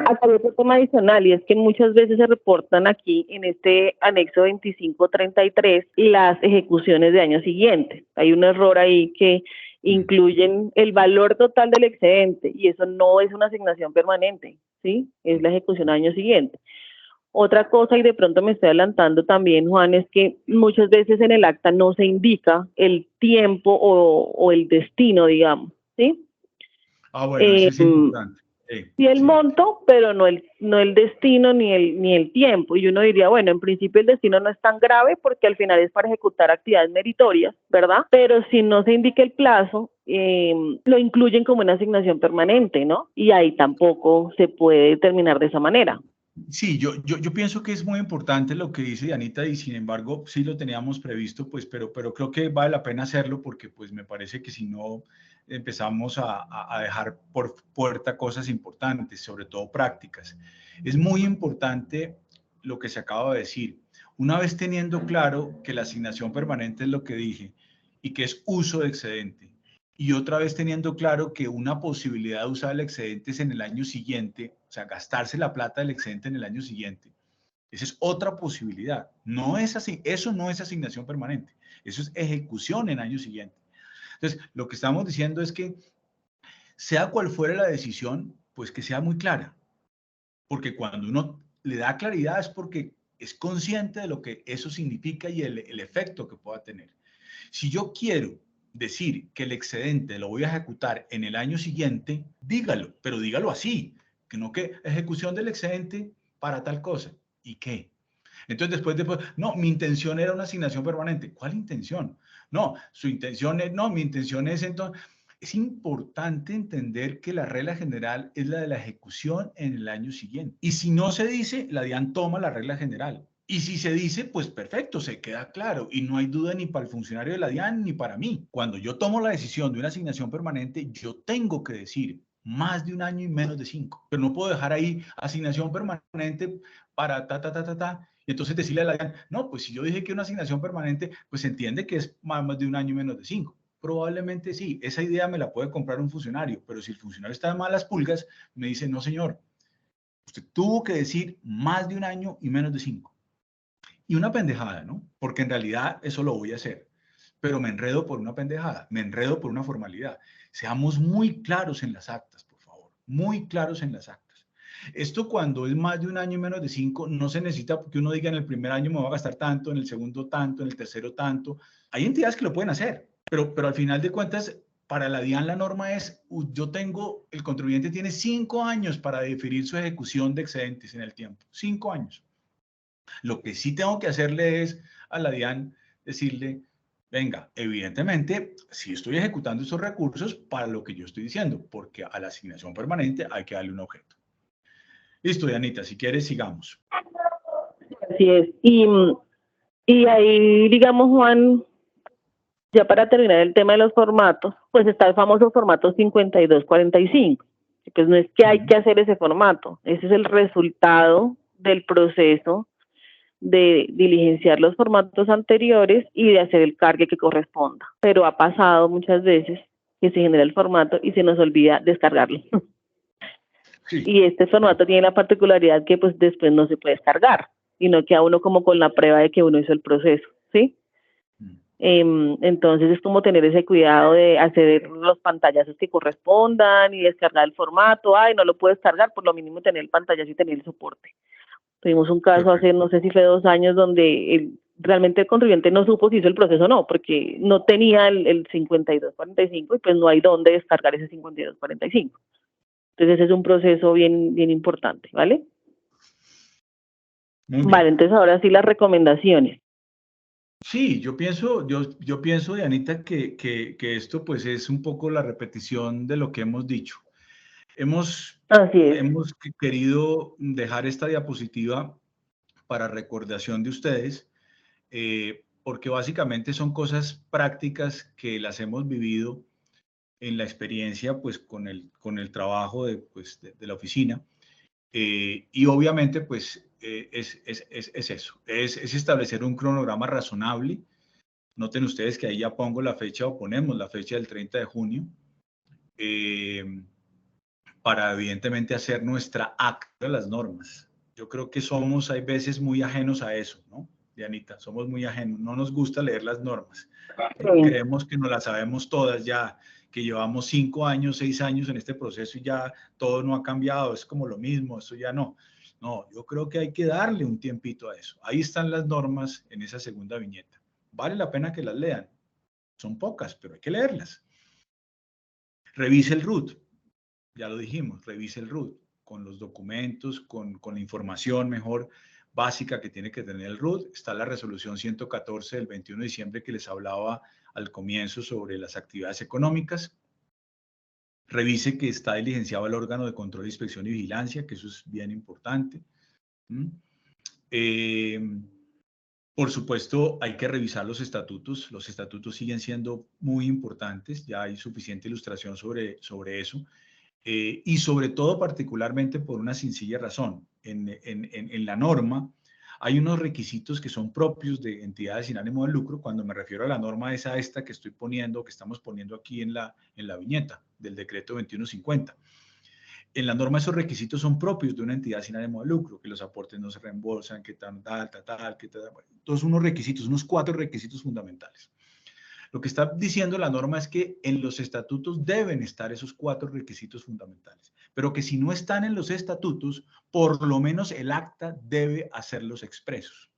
Acá hay otro tema adicional y es que muchas veces se reportan aquí en este anexo 2533 las ejecuciones de año siguiente. Hay un error ahí que incluyen el valor total del excedente y eso no es una asignación permanente, ¿sí? Es la ejecución al año siguiente. Otra cosa, y de pronto me estoy adelantando también, Juan, es que muchas veces en el acta no se indica el tiempo o el destino, digamos, ¿sí? Bueno, eso es importante. Sí, el monto, pero no el destino ni el tiempo. Y uno diría, bueno, en principio el destino no es tan grave porque al final es para ejecutar actividades meritorias, ¿verdad? Pero si no se indica el plazo, lo incluyen como una asignación permanente, ¿no? Y ahí tampoco se puede determinar de esa manera. Sí, yo pienso que es muy importante lo que dice Dianita y sin embargo sí lo teníamos previsto, pues, pero creo que vale la pena hacerlo porque pues me parece que si no empezamos a dejar por puerta cosas importantes, sobre todo prácticas. Es muy importante lo que se acaba de decir. Una vez teniendo claro que la asignación permanente es lo que dije y que es uso de excedente, y otra vez teniendo claro que una posibilidad de usar el excedente es en el año siguiente, o sea, gastarse la plata del excedente en el año siguiente. Esa es otra posibilidad. No es así, eso no es asignación permanente, eso es ejecución en año siguiente. Entonces, lo que estamos diciendo es que sea cual fuera la decisión, pues que sea muy clara, porque cuando uno le da claridad es porque es consciente de lo que eso significa y el efecto que pueda tener. Si yo quiero decir que el excedente lo voy a ejecutar en el año siguiente, dígalo, pero dígalo así, que no que ejecución del excedente para tal cosa. ¿Y qué? Entonces después, no, mi intención era una asignación permanente. ¿Cuál intención? No, su intención es, no, mi intención es entonces, es importante entender que la regla general es la de la ejecución en el año siguiente. Y si no se dice, la DIAN toma la regla general. Y si se dice, pues perfecto, se queda claro y no hay duda ni para el funcionario de la DIAN ni para mí. Cuando yo tomo la decisión de una asignación permanente, yo tengo que decir más de un año y menos de 5. Pero no puedo dejar ahí asignación permanente para ta. Y entonces decirle a la DIAN, no, pues si yo dije que una asignación permanente, pues se entiende que es más de un año y menos de 5. Probablemente sí, esa idea me la puede comprar un funcionario, pero si el funcionario está de malas pulgas, me dice, no señor, usted tuvo que decir más de un año y menos de 5. Y una pendejada, ¿no? Porque en realidad eso lo voy a hacer, pero me enredo por una pendejada, me enredo por una formalidad. Seamos muy claros en las actas, por favor, muy claros en las actas. Esto cuando es más de un año y menos de 5, no se necesita porque uno diga en el primer año me va a gastar tanto, en el segundo tanto, en el tercero tanto. Hay entidades que lo pueden hacer, pero al final de cuentas, para la DIAN la norma es, el contribuyente tiene 5 años para definir su ejecución de excedentes en el tiempo, 5 años. Lo que sí tengo que hacerle es a la DIAN decirle, venga, evidentemente, si estoy ejecutando esos recursos para lo que yo estoy diciendo, porque a la asignación permanente hay que darle un objeto. Listo, Dianita, si quieres, sigamos. Así es. Y ahí, digamos, Juan, ya para terminar el tema de los formatos, pues está el famoso formato 5245. Pues no es que hay que hacer ese formato, ese es el resultado del proceso de diligenciar los formatos anteriores y de hacer el cargue que corresponda. Pero ha pasado muchas veces que se genera el formato y se nos olvida descargarlo. Sí. Y este formato tiene la particularidad que pues después no se puede descargar, sino queda uno como con la prueba de que uno hizo el proceso, ¿sí? Entonces es como tener ese cuidado de hacer los pantallazos que correspondan y descargar el formato. Ay, no lo puedo descargar, por lo mínimo tener el pantallazo y tener el soporte. Tuvimos un caso hace, no sé si fue 2 años, donde realmente el contribuyente no supo si hizo el proceso o no, porque no tenía el 5245 y pues no hay dónde descargar ese 5245. Entonces es un proceso bien importante, ¿vale? Vale, entonces ahora sí las recomendaciones. Sí, yo pienso, Dianita, que esto pues es un poco la repetición de lo que hemos dicho. Hemos querido dejar esta diapositiva para recordación de ustedes, porque básicamente son cosas prácticas que las hemos vivido en la experiencia pues con el trabajo de la oficina. Y obviamente, pues, es eso, es establecer un cronograma razonable. Noten ustedes que ahí ya pongo la fecha o ponemos la fecha del 30 de junio. para evidentemente hacer nuestra acta de las normas. Yo creo que somos, hay veces, muy ajenos a eso, ¿no, Dianita? Somos muy ajenos, no nos gusta leer las normas. Sí. Creemos que nos las sabemos todas ya, que llevamos 5 años, 6 años en este proceso y ya todo no ha cambiado, es como lo mismo, eso ya no. No, yo creo que hay que darle un tiempito a eso. Ahí están las normas en esa segunda viñeta. Vale la pena que las lean. Son pocas, pero hay que leerlas. Revise el RUT. Ya lo dijimos, revise el RUT con los documentos, con la información mejor básica que tiene que tener el RUT. Está la resolución 114 del 21 de diciembre que les hablaba al comienzo sobre las actividades económicas. Revise que está diligenciado el órgano de control, inspección y vigilancia, que eso es bien importante. Por supuesto, hay que revisar los estatutos. Los estatutos siguen siendo muy importantes. Ya hay suficiente ilustración sobre eso. Y sobre todo, particularmente por una sencilla razón. En la norma hay unos requisitos que son propios de entidades sin ánimo de lucro. Cuando me refiero a la norma, es a esta que estoy poniendo, que estamos poniendo aquí en la viñeta del decreto 2150. En la norma esos requisitos son propios de una entidad sin ánimo de lucro, que los aportes no se reembolsan, que tal, que tal. Bueno, todos unos requisitos, unos 4 requisitos fundamentales. Lo que está diciendo la norma es que en los estatutos deben estar esos 4 requisitos fundamentales, pero que si no están en los estatutos, por lo menos el acta debe hacerlos expresos.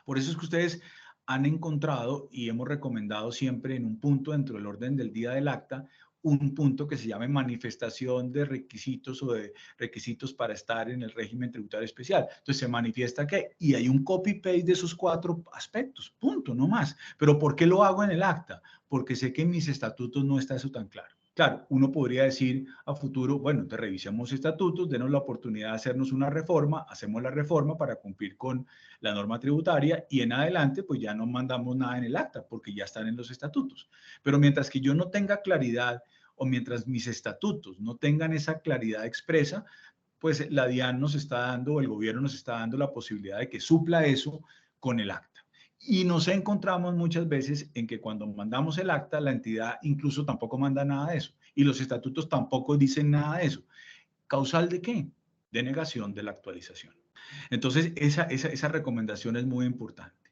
Por eso es que ustedes han encontrado y hemos recomendado siempre en un punto dentro del orden del día del acta, un punto que se llame manifestación de requisitos o de requisitos para estar en el régimen tributario especial. Entonces se manifiesta que, y hay un copy-paste de esos 4 aspectos, punto, no más. Pero ¿por qué lo hago en el acta? Porque sé que en mis estatutos no está eso tan claro. Claro, uno podría decir a futuro, bueno, te revisemos estatutos, denos la oportunidad de hacernos una reforma, hacemos la reforma para cumplir con la norma tributaria y en adelante pues ya no mandamos nada en el acta porque ya están en los estatutos. Pero mientras que yo no tenga claridad o mientras mis estatutos no tengan esa claridad expresa, pues la DIAN nos está dando, o el gobierno nos está dando la posibilidad de que supla eso con el acta. Y nos encontramos muchas veces en que cuando mandamos el acta, la entidad incluso tampoco manda nada de eso. Y los estatutos tampoco dicen nada de eso. ¿Causal de qué? De negación de la actualización. Entonces, esa recomendación es muy importante.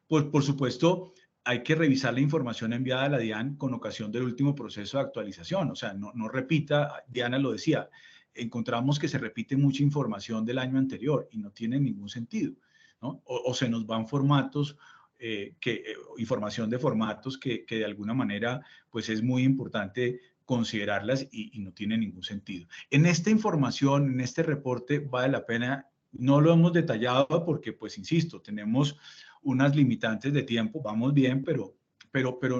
Pues, por supuesto, hay que revisar la información enviada a la DIAN con ocasión del último proceso de actualización. O sea, no repita, Diana lo decía, encontramos que se repite mucha información del año anterior y no tiene ningún sentido, ¿no? O se nos van formatos, información de formatos que de alguna manera pues es muy importante considerarlas y no tiene ningún sentido. En esta información, en este reporte, vale la pena, no lo hemos detallado porque, pues, insisto, tenemos unas limitantes de tiempo, vamos bien, pero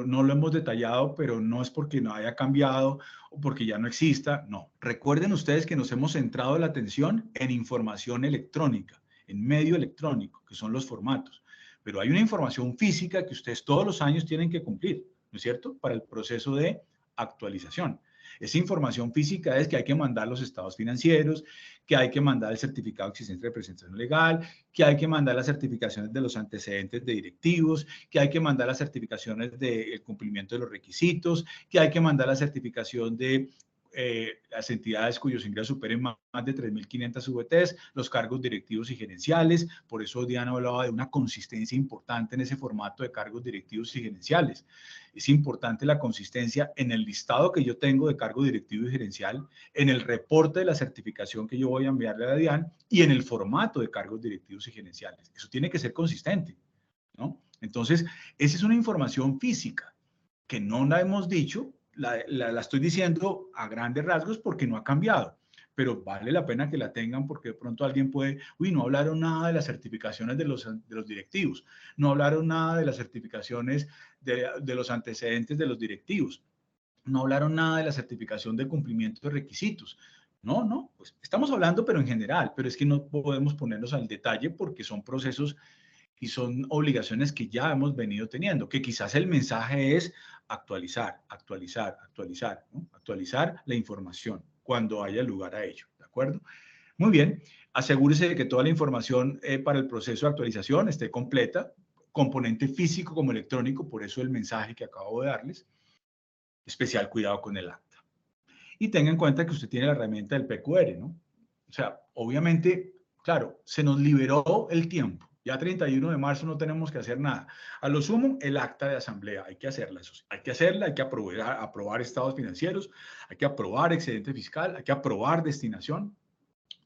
no lo hemos detallado, pero no es porque no haya cambiado o porque ya no exista, no. Recuerden ustedes que nos hemos centrado la atención en información electrónica, en medio electrónico, que son los formatos, pero hay una información física que ustedes todos los años tienen que cumplir, ¿no es cierto?, para el proceso de actualización. Esa información física es que hay que mandar los estados financieros, que hay que mandar el certificado de existencia de representación legal, que hay que mandar las certificaciones de los antecedentes de directivos, que hay que mandar las certificaciones del cumplimiento de los requisitos, que hay que mandar la certificación de las entidades cuyos ingresos superen más de 3.500 VTs, los cargos directivos y gerenciales. Por eso Diana hablaba de una consistencia importante en ese formato de cargos directivos y gerenciales. Es importante la consistencia en el listado que yo tengo de cargo directivo y gerencial, en el reporte de la certificación que yo voy a enviarle a la DIAN y en el formato de cargos directivos y gerenciales. Eso tiene que ser consistente, ¿no? Entonces, esa es una información física que no la hemos dicho, la estoy diciendo a grandes rasgos porque no ha cambiado, pero vale la pena que la tengan porque de pronto alguien puede, uy, no hablaron nada de las certificaciones de los directivos, no hablaron nada de las certificaciones de los antecedentes de los directivos, no hablaron nada de la certificación de cumplimiento de requisitos. No, pues estamos hablando, pero en general, pero es que no podemos ponernos al detalle porque son procesos y son obligaciones que ya hemos venido teniendo, que quizás el mensaje es actualizar, actualizar, actualizar, ¿no? Actualizar la información cuando haya lugar a ello, ¿de acuerdo? Muy bien, asegúrese de que toda la información para el proceso de actualización esté completa, componente físico como electrónico, por eso el mensaje que acabo de darles, especial cuidado con el acta. y tenga en cuenta que usted tiene la herramienta del PQR, ¿no? O sea, obviamente, claro, se nos liberó el tiempo. Ya 31 de marzo no tenemos que hacer nada. A lo sumo, el acta de asamblea, hay que hacerla, eso sí. Hay que hacerla, hay que aprobar estados financieros, hay que aprobar excedente fiscal, hay que aprobar destinación,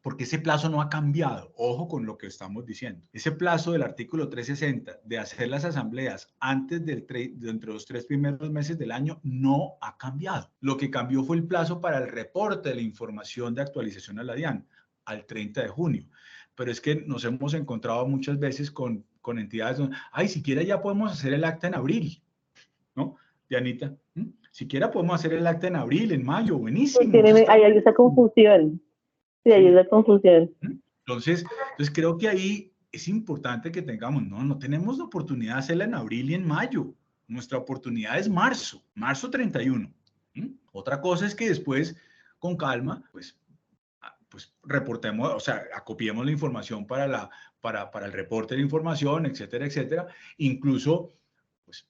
porque ese plazo no ha cambiado. Ojo con lo que estamos diciendo. Ese plazo del artículo 360 de hacer las asambleas antes dentro de los 3 primeros meses del año no ha cambiado. Lo que cambió fue el plazo para el reporte de la información de actualización a la DIAN al 30 de junio. Pero es que nos hemos encontrado muchas veces con entidades donde, ay, siquiera ya podemos hacer el acta en abril, ¿no? Dianita, siquiera podemos hacer el acta en abril, en mayo, buenísimo. Hay esa confusión. Sí, hay esa confusión. Entonces creo que ahí es importante que tengamos, no tenemos la oportunidad de hacerla en abril y en mayo. Nuestra oportunidad es marzo 31. Otra cosa es que después, con calma, pues reportemos, o sea, acopiemos la información para el reporte de la información, etcétera, etcétera. Incluso, pues,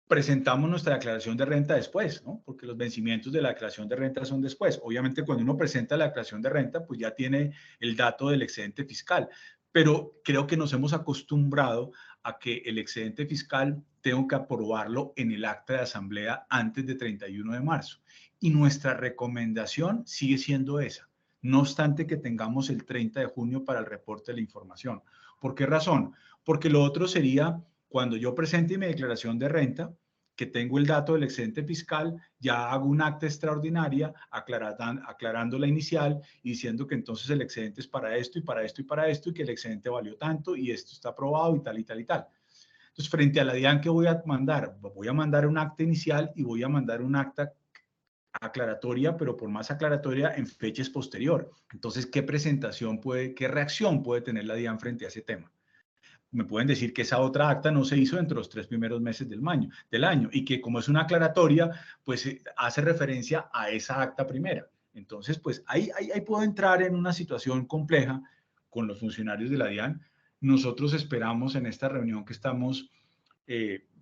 presentamos nuestra declaración de renta después, ¿no? Porque los vencimientos de la declaración de renta son después. Obviamente, cuando uno presenta la declaración de renta, pues ya tiene el dato del excedente fiscal. Pero creo que nos hemos acostumbrado a que el excedente fiscal tengo que aprobarlo en el acta de asamblea antes de 31 de marzo. Y nuestra recomendación sigue siendo esa. No obstante que tengamos el 30 de junio para el reporte de la información. ¿Por qué razón? Porque lo otro sería cuando yo presente mi declaración de renta, que tengo el dato del excedente fiscal, ya hago un acta extraordinaria aclarando la inicial y diciendo que entonces el excedente es para esto y para esto y para esto y que el excedente valió tanto y esto está aprobado y tal y tal y tal. Entonces, frente a la DIAN, ¿qué voy a mandar? Voy a mandar un acta inicial y voy a mandar un acta aclaratoria, pero por más aclaratoria en fechas posterior. Entonces, ¿qué reacción puede tener la DIAN frente a ese tema? Me pueden decir que esa otra acta no se hizo dentro de los 3 primeros meses del año y que como es una aclaratoria, pues hace referencia a esa acta primera. Entonces, pues ahí puedo entrar en una situación compleja con los funcionarios de la DIAN. Nosotros esperamos en esta reunión que estamos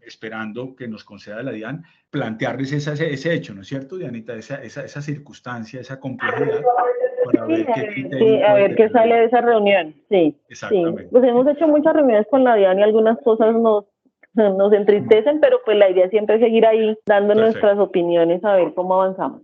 esperando que nos conceda la DIAN, plantearles ese hecho, ¿no es cierto, Dianita? Esa circunstancia, esa complejidad, para ver qué criterio a ver qué sale de esa reunión. Sí, exactamente. Sí. Pues hemos hecho muchas reuniones con la DIAN y algunas cosas nos entristecen, pero pues la idea siempre es seguir ahí dando nuestras opiniones a ver cómo avanzamos.